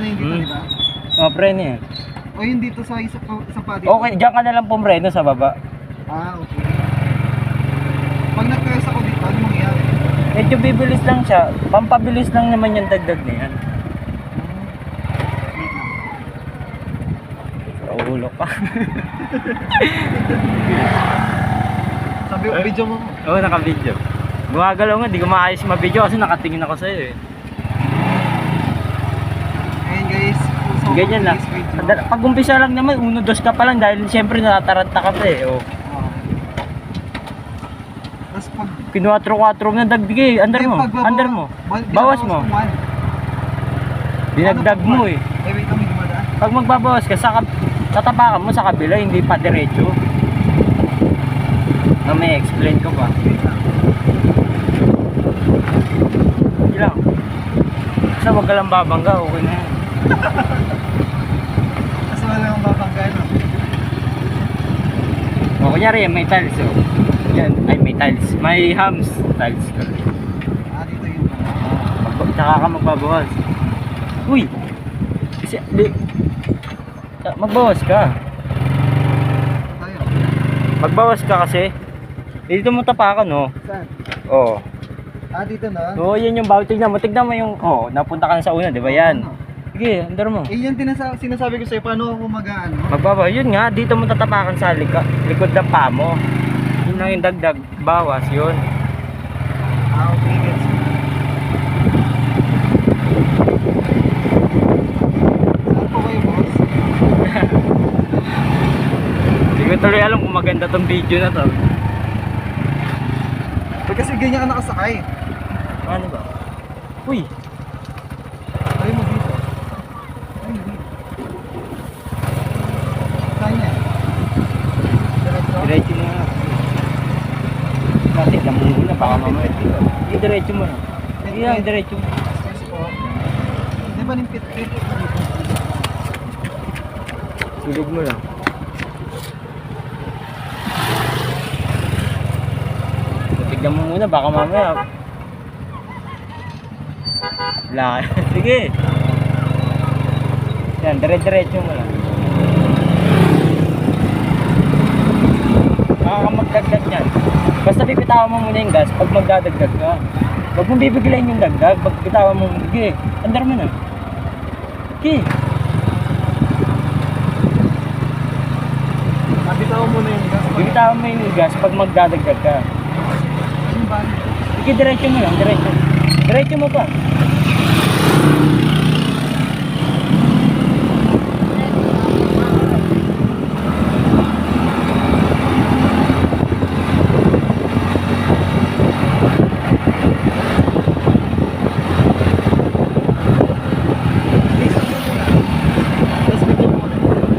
Yan yung dito, di ba? Preno yan. O yun dito sa isa pa dito? Okay, diyan ka na lang pumreno sa baba. Ah, okay. Pag nag-press ako dito, ano mangyayari? Medyo bibilis lang siya. Pampabilis lang naman yung dagdag na yan. Wait lang. Sa ulo pa. Sabi ko, video mo. Oo, naka-video. Gumagalaw nga, di ko maayos ma-video kasi nakatingin ako sa'yo eh. Ayun guys. So, Ganyan lang. Pag umpisa lang naman, 1-2 ka pa lang dahil siyempre natataranta ka pa eh. Oh. Tapos pag... Kinuwatro-kwatro na dagdig eh. Under mo. Under mo. Bawas mo. Dinagdag mo eh. Eh, wait kami dumadaan. Pag magbabawas ka, tatapakan mo sa kabila, hindi pa diretso. Na may explain ko pa. Wait lang. Hindi lang. Basta wag ka lang babangga, okay na yan. Kasi wala nang babangga, no? O kunyari may tiles oh. Yan, ay may tiles. May hams tiles. Ah, dito yun pala. Tsaka ka magbabawas. Uy! Kasi, magbawas ka. Tayo. Magbawas ka kasi. Dito mo tapakan oh. Saan? Oo. Ah, dito na? Oo, yan yung bawal. Tignan mo yung, napunta ka na sa una, di ba yan? Ano? Sige, under mo. Eh, yan sinasabi ko sa'yo, paano ako mag-ano? Magbabawas, yun nga, dito mo tatapakan sa likod ng paa mo. Yun lang yung dagdag, bawas, yun. Ah, okay, gets mo. Saan po kayo, boss? Hindi ko tuloy alam kung maganda tong video na to. Ba't kasi ganyan ka nakasakay? Ano ba? Uy! Try mo dito. Ay, hindi. Saan yan? Diretso? Diretso mo na. Tignan mo muna, baka mamaya. Diretso mo na. Hindi lang, diretso mo. Yes po. Di ba nimpit-pit? Sulig mo lang. Tignan mo muna, baka mamaya. Wala. Sige. Yan, dire-diretso mo lang. Magdagdag yan. Basta bibitawan mo muna yung gas pag magdadagdag ka. Huwag mong bibigilayin yung dagdag. Pag bitawan mo, sige, andar mo na. Okay. Nabitawan mo na yung gas. Bibitawan mo yung gas pag magdadagdag ka. Ano ba? Sige, diretso mo lang, diretso. Diretso mo pa.